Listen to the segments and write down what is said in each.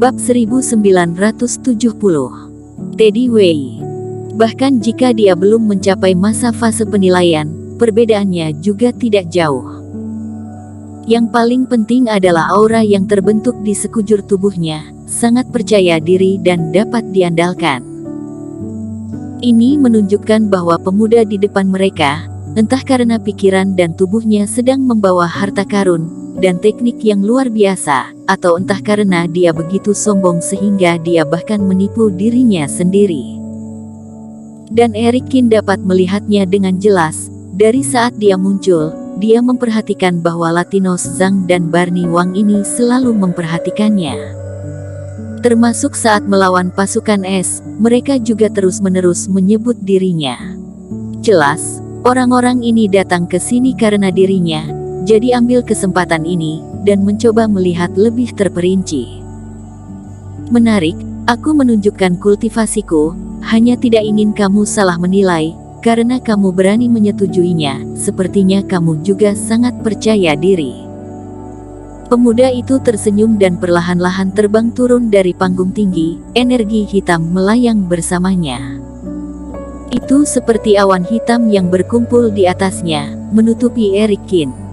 Bab 1970. Teddy Wei. Bahkan jika dia belum mencapai masa fase penilaian, perbedaannya juga tidak jauh. Yang paling penting adalah aura yang terbentuk di sekujur tubuhnya, sangat percaya diri dan dapat diandalkan. Ini menunjukkan bahwa pemuda di depan mereka, entah karena pikiran dan tubuhnya sedang membawa harta karun dan teknik yang luar biasa, atau entah karena dia begitu sombong sehingga dia bahkan menipu dirinya sendiri. Dan Eric Kin dapat melihatnya dengan jelas. Dari saat dia muncul, dia memperhatikan bahwa Latinos Zhang dan Barney Wang ini selalu memperhatikannya. Termasuk saat melawan pasukan es, mereka juga terus-menerus menyebut dirinya. Jelas, orang-orang ini datang ke sini karena dirinya, jadi ambil kesempatan ini, dan mencoba melihat lebih terperinci. Menarik, aku menunjukkan kultivasiku, hanya tidak ingin kamu salah menilai, karena kamu berani menyetujuinya, sepertinya kamu juga sangat percaya diri. Pemuda itu tersenyum dan perlahan-lahan terbang turun dari panggung tinggi, energi hitam melayang bersamanya. Itu seperti awan hitam yang berkumpul di atasnya, menutupi Eric Kin.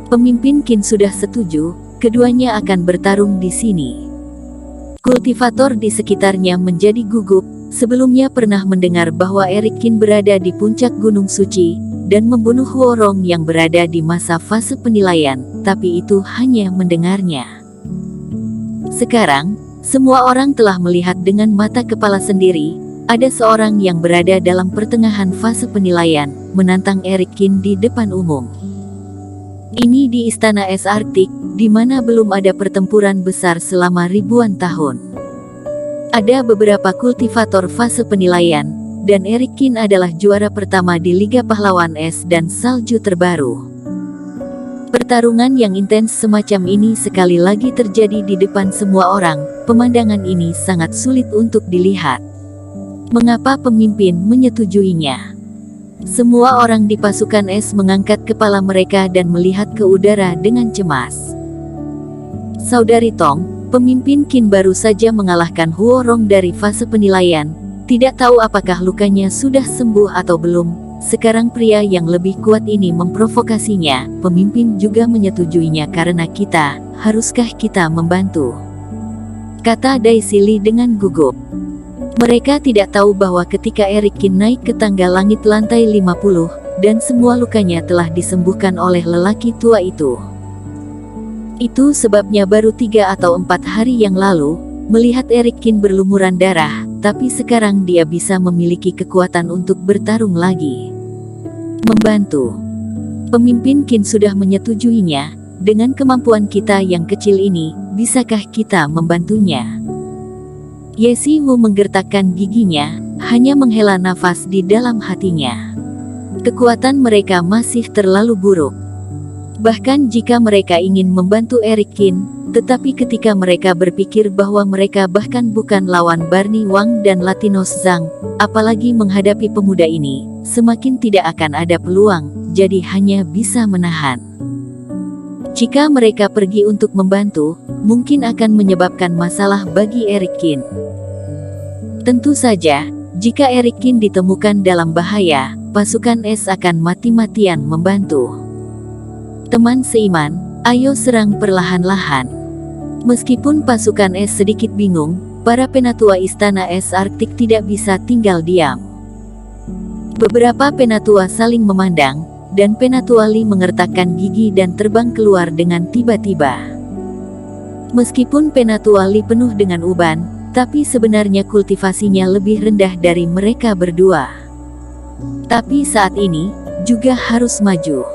Pemimpin Kin sudah setuju, keduanya akan bertarung di sini. Kultivator di sekitarnya menjadi gugup, sebelumnya pernah mendengar bahwa Eric Kin berada di puncak Gunung Suci, dan membunuh Huorong yang berada di masa fase penilaian, tapi itu hanya mendengarnya. Sekarang, semua orang telah melihat dengan mata kepala sendiri, ada seorang yang berada dalam pertengahan fase penilaian, menantang Eric Kin di depan umum. Ini di Istana Es Arktik, di mana belum ada pertempuran besar selama ribuan tahun. Ada beberapa kultivator fase penilaian, dan Eric Kin adalah juara pertama di Liga Pahlawan Es dan Salju terbaru. Pertarungan yang intens semacam ini sekali lagi terjadi di depan semua orang. Pemandangan ini sangat sulit untuk dilihat. Mengapa pemimpin menyetujuinya? Semua orang di pasukan es mengangkat kepala mereka dan melihat ke udara dengan cemas. Saudari Tong, pemimpin Kin baru saja mengalahkan Huorong dari fase penilaian. Tidak tahu apakah lukanya sudah sembuh atau belum. Sekarang pria yang lebih kuat ini memprovokasinya. Pemimpin juga menyetujuinya karena haruskah kita membantu? Kata Daisy dengan gugup. Mereka tidak tahu bahwa ketika Eric Kin naik ke tangga langit lantai 50, dan semua lukanya telah disembuhkan oleh lelaki tua itu. Itu sebabnya baru 3 atau 4 hari yang lalu, melihat Eric Kin berlumuran darah, tapi sekarang dia bisa memiliki kekuatan untuk bertarung lagi. Membantu. Pemimpin Kin sudah menyetujuinya, dengan kemampuan kita yang kecil ini, bisakah kita membantunya? Yesi Wu menggertakkan giginya, hanya menghela nafas di dalam hatinya. Kekuatan mereka masih terlalu buruk. Bahkan jika mereka ingin membantu Eric Kin, tetapi ketika mereka berpikir bahwa mereka bahkan bukan lawan Barney Wang dan Latinos Zhang, apalagi menghadapi pemuda ini, semakin tidak akan ada peluang, jadi hanya bisa menahan. Jika mereka pergi untuk membantu, mungkin akan menyebabkan masalah bagi Eric Kin. Tentu saja, jika Eric Kin ditemukan dalam bahaya, pasukan es akan mati-matian membantu. Teman seiman, ayo serang perlahan-lahan. Meskipun pasukan es sedikit bingung, para penatua Istana Es Arktik tidak bisa tinggal diam. Beberapa penatua saling memandang, dan Penatua Li mengertakkan gigi dan terbang keluar dengan tiba-tiba. Meskipun Penatua Li penuh dengan uban, tapi sebenarnya kultivasinya lebih rendah dari mereka berdua. Tapi saat ini, juga harus maju.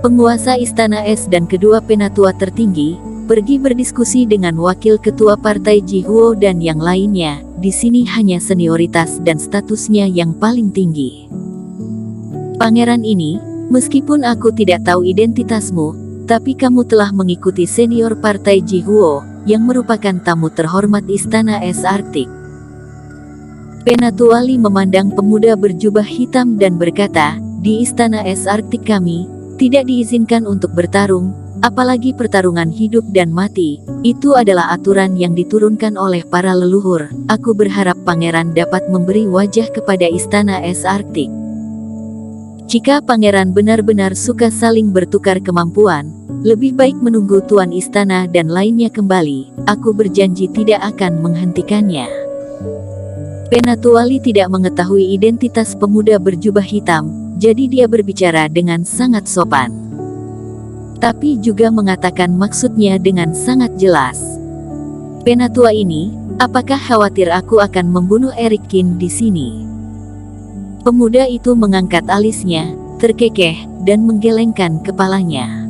Penguasa Istana Es dan kedua penatua tertinggi, pergi berdiskusi dengan wakil ketua partai Jihuo dan yang lainnya. Di sini hanya senioritas dan statusnya yang paling tinggi. Pangeran ini, meskipun aku tidak tahu identitasmu, tapi kamu telah mengikuti senior partai Jihuo, yang merupakan tamu terhormat Istana Es Arktik. Penatua Li memandang pemuda berjubah hitam dan berkata, di Istana Es Arktik kami tidak diizinkan untuk bertarung, Apalagi pertarungan hidup dan mati, itu adalah aturan yang diturunkan oleh para leluhur. Aku berharap pangeran dapat memberi wajah kepada istana es Arktik. Jika pangeran benar-benar suka saling bertukar kemampuan, lebih baik menunggu tuan istana dan lainnya kembali. Aku berjanji tidak akan menghentikannya. Penatuali tidak mengetahui identitas pemuda berjubah hitam, jadi dia berbicara dengan sangat sopan. Tapi juga mengatakan maksudnya dengan sangat jelas. Penatua ini, apakah khawatir aku akan membunuh Erikin di sini? Pemuda itu mengangkat alisnya, terkekeh, dan menggelengkan kepalanya.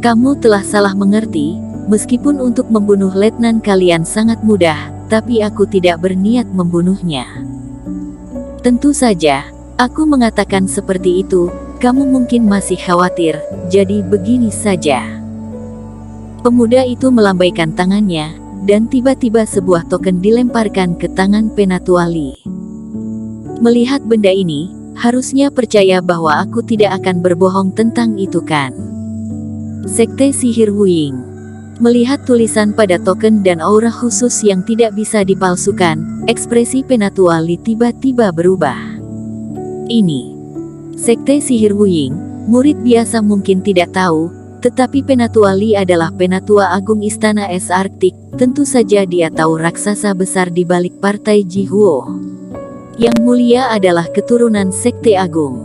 Kamu telah salah mengerti, meskipun untuk membunuh letnan kalian sangat mudah, tapi aku tidak berniat membunuhnya. Tentu saja, aku mengatakan seperti itu. Kamu mungkin masih khawatir, jadi begini saja. Pemuda itu melambaikan tangannya, dan tiba-tiba sebuah token dilemparkan ke tangan Penatuali. Melihat benda ini, harusnya percaya bahwa aku tidak akan berbohong tentang itu kan? Sekte Sihir Wuying. Melihat tulisan pada token dan aura khusus yang tidak bisa dipalsukan, ekspresi Penatuali tiba-tiba berubah. Ini Sekte Sihir Wuying, murid biasa mungkin tidak tahu, tetapi Penatuali adalah Penatua Agung Istana Es Arktik. Tentu saja dia tahu raksasa besar di balik partai Jihuo. Yang mulia adalah keturunan Sekte Agung.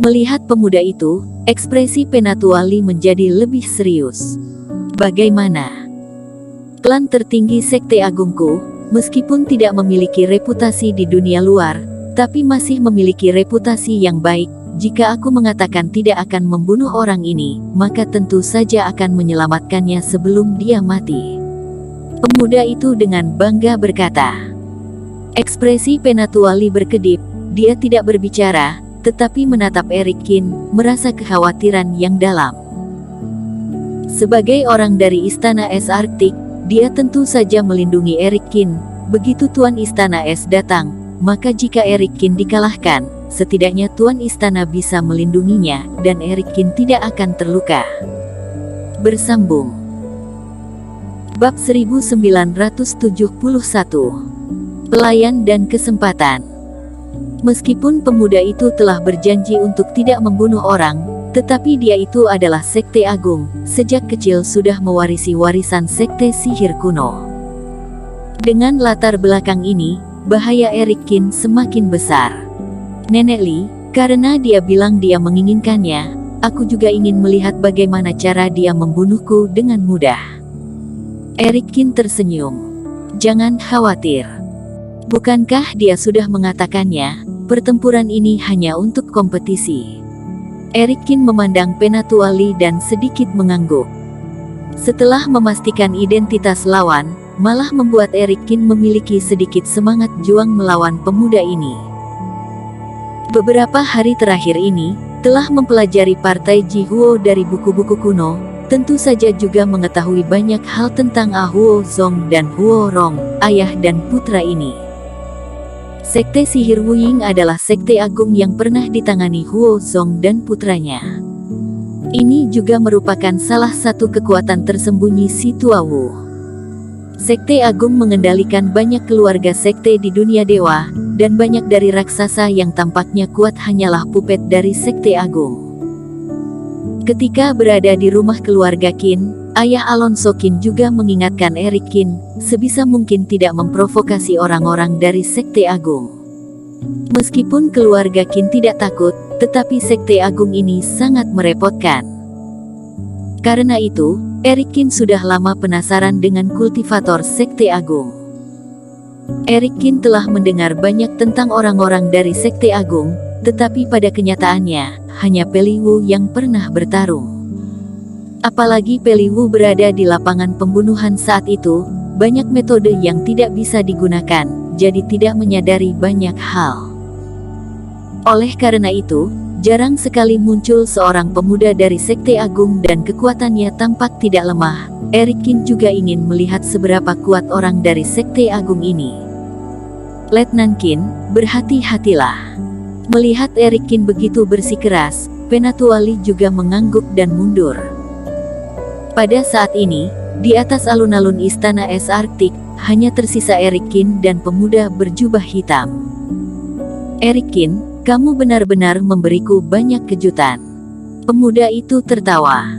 Melihat pemuda itu, ekspresi Penatuali menjadi lebih serius. Bagaimana? Klan tertinggi Sekte Agungku, meskipun tidak memiliki reputasi di dunia luar, tapi masih memiliki reputasi yang baik. Jika aku mengatakan tidak akan membunuh orang ini, maka tentu saja akan menyelamatkannya sebelum dia mati. Pemuda itu dengan bangga berkata. Ekspresi Penatuali berkedip, dia tidak berbicara, tetapi menatap Erikin, merasa kekhawatiran yang dalam. Sebagai orang dari Istana Es Arktik, dia tentu saja melindungi Erikin. Begitu Tuan Istana Es datang, maka jika Erikin dikalahkan, setidaknya Tuan Istana bisa melindunginya, dan Erikin tidak akan terluka. Bersambung. Bab 1971. Pelayan dan Kesempatan. Meskipun pemuda itu telah berjanji untuk tidak membunuh orang, tetapi dia itu adalah Sekte Agung, sejak kecil sudah mewarisi warisan Sekte Sihir kuno. Dengan latar belakang ini, bahaya Erikin semakin besar. Nenek Li, karena dia bilang dia menginginkannya, aku juga ingin melihat bagaimana cara dia membunuhku dengan mudah. Erikin tersenyum. Jangan khawatir. Bukankah dia sudah mengatakannya, pertempuran ini hanya untuk kompetisi? Erikin memandang Penatuali dan sedikit mengangguk. Setelah memastikan identitas lawan, malah membuat Erikin memiliki sedikit semangat juang melawan pemuda ini. Beberapa hari terakhir ini, telah mempelajari partai Jihuo dari buku-buku kuno, tentu saja juga mengetahui banyak hal tentang Huo Zong dan Huo Rong, ayah dan putra ini. Sekte Sihir Wuying adalah sekte agung yang pernah ditangani Huo Zong dan putranya. Ini juga merupakan salah satu kekuatan tersembunyi si Tua Wu. Sekte Agung mengendalikan banyak keluarga sekte di dunia dewa, dan banyak dari raksasa yang tampaknya kuat hanyalah puppet dari Sekte Agung. Ketika berada di rumah keluarga Qin, ayah Alonso Qin juga mengingatkan Eric Qin, sebisa mungkin tidak memprovokasi orang-orang dari Sekte Agung. Meskipun keluarga Qin tidak takut, tetapi Sekte Agung ini sangat merepotkan. Karena itu, Eric Qin sudah lama penasaran dengan kultivator Sekte Agung. Eric Qin telah mendengar banyak tentang orang-orang dari Sekte Agung, tetapi pada kenyataannya, hanya Peli Wu yang pernah bertarung. Apalagi Peli Wu berada di lapangan pembunuhan saat itu, banyak metode yang tidak bisa digunakan, jadi tidak menyadari banyak hal. Oleh karena itu, jarang sekali muncul seorang pemuda dari Sekte Agung dan kekuatannya tampak tidak lemah. Eric Qin juga ingin melihat seberapa kuat orang dari Sekte Agung ini. Letnan Qin, berhati-hatilah. Melihat Eric Qin begitu bersikeras, Penatuali juga mengangguk dan mundur. Pada saat ini, di atas alun-alun Istana Es Arktik, hanya tersisa Erik Kin dan pemuda berjubah hitam. Erik Kin, kamu benar-benar memberiku banyak kejutan. Pemuda itu tertawa.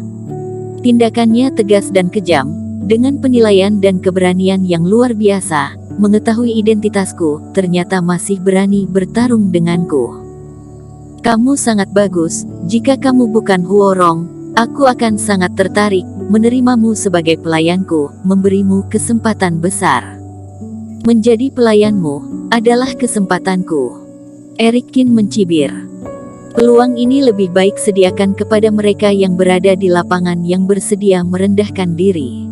Tindakannya tegas dan kejam, dengan penilaian dan keberanian yang luar biasa. Mengetahui identitasku, ternyata masih berani bertarung denganku. Kamu sangat bagus. Jika kamu bukan Huorong, aku akan sangat tertarik menerimamu sebagai pelayanku, memberimu kesempatan besar. Menjadi pelayanmu adalah kesempatanku. Erik Kin mencibir. Peluang ini lebih baik sediakan kepada mereka yang berada di lapangan yang bersedia merendahkan diri.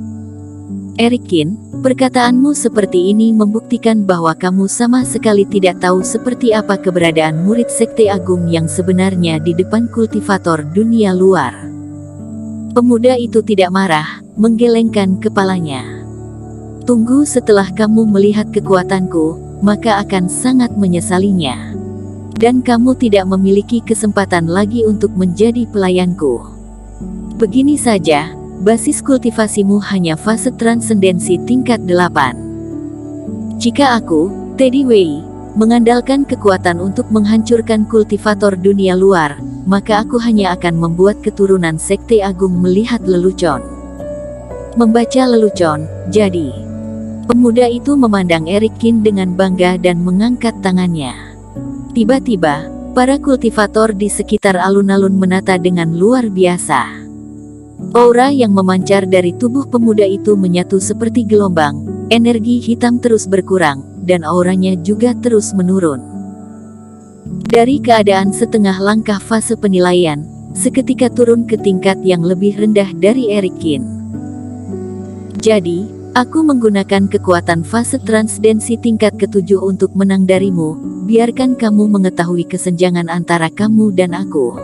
Erik Kin, perkataanmu seperti ini membuktikan bahwa kamu sama sekali tidak tahu seperti apa keberadaan murid Sekte Agung yang sebenarnya di depan kultivator dunia luar. Pemuda itu tidak marah, menggelengkan kepalanya. Tunggu setelah kamu melihat kekuatanku, maka akan sangat menyesalinya. Dan kamu tidak memiliki kesempatan lagi untuk menjadi pelayanku. Begini saja. Basis kultivasimu hanya fase transendensi tingkat 8. Jika aku, Teddy Wei, mengandalkan kekuatan untuk menghancurkan kultivator dunia luar, maka aku hanya akan membuat keturunan Sekte Agung melihat lelucon. Membaca lelucon, jadi. Pemuda itu memandang Erik Kin dengan bangga dan mengangkat tangannya. Tiba-tiba, para kultivator di sekitar alun-alun menata dengan luar biasa. Aura yang memancar dari tubuh pemuda itu menyatu seperti gelombang, energi hitam terus berkurang, dan auranya juga terus menurun. Dari keadaan setengah langkah fase penilaian, seketika turun ke tingkat yang lebih rendah dari Erik Kin. Jadi, aku menggunakan kekuatan fase transdensi tingkat ke-7 untuk menang darimu, biarkan kamu mengetahui kesenjangan antara kamu dan aku.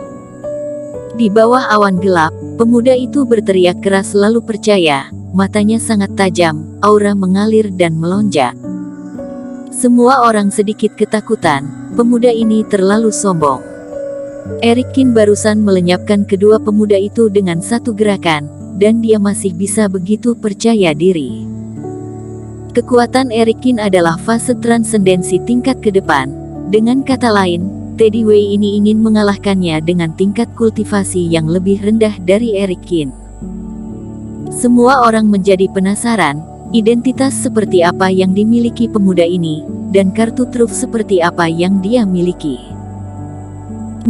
Di bawah awan gelap, pemuda itu berteriak keras lalu percaya, matanya sangat tajam, aura mengalir dan melonjak. Semua orang sedikit ketakutan, pemuda ini terlalu sombong. Erik Kin barusan melenyapkan kedua pemuda itu dengan satu gerakan, dan dia masih bisa begitu percaya diri. Kekuatan Erik Kin adalah fase transendensi tingkat ke depan, dengan kata lain, Teddy Wei ini ingin mengalahkannya dengan tingkat kultivasi yang lebih rendah dari Erik Kin. Semua orang menjadi penasaran, identitas seperti apa yang dimiliki pemuda ini, dan kartu truf seperti apa yang dia miliki.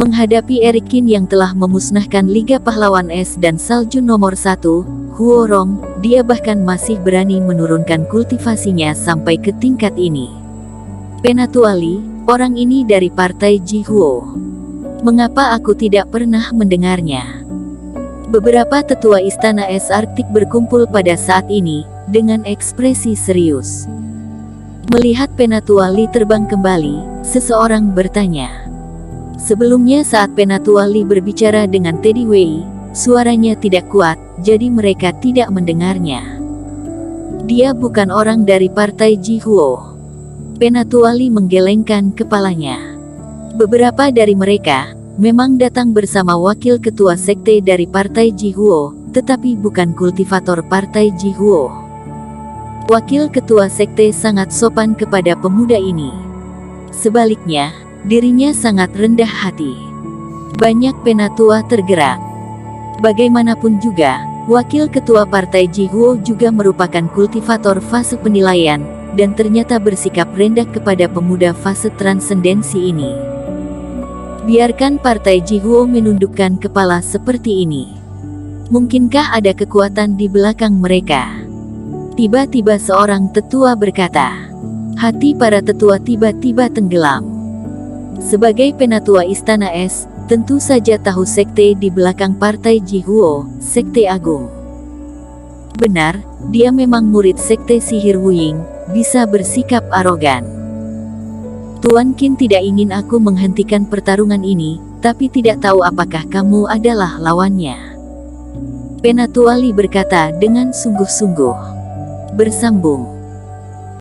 Menghadapi Erik Kin yang telah memusnahkan Liga Pahlawan Es dan Salju nomor 1, Huorong, dia bahkan masih berani menurunkan kultivasinya sampai ke tingkat ini. Penatuali, orang ini dari partai Jihuo. Mengapa aku tidak pernah mendengarnya? Beberapa tetua Istana Es Arktik berkumpul pada saat ini, dengan ekspresi serius. Melihat Penatuali terbang kembali, seseorang bertanya. Sebelumnya saat Penatuali berbicara dengan Teddy Wei, suaranya tidak kuat, jadi mereka tidak mendengarnya. Dia bukan orang dari partai Jihuo. Penatuali menggelengkan kepalanya. Beberapa dari mereka memang datang bersama wakil ketua sekte dari partai Jihuo, tetapi bukan kultivator partai Jihuo. Wakil ketua sekte sangat sopan kepada pemuda ini. Sebaliknya, dirinya sangat rendah hati. Banyak penatua tergerak. Bagaimanapun juga, wakil ketua partai Jihuo juga merupakan kultivator fase penilaian, dan ternyata bersikap rendah kepada pemuda fase transendensi ini. Biarkan partai Jihuo menundukkan kepala seperti ini. Mungkinkah ada kekuatan di belakang mereka? Tiba-tiba seorang tetua berkata. Hati para tetua tiba-tiba tenggelam. Sebagai penatua Istana Es, tentu saja tahu sekte di belakang partai Jihuo, Sekte Agung. Benar, dia memang murid sekte sihir Wuying, bisa bersikap arogan. Tuan Qin tidak ingin aku menghentikan pertarungan ini, tapi tidak tahu apakah kamu adalah lawannya. Penatuali berkata dengan sungguh-sungguh. Bersambung.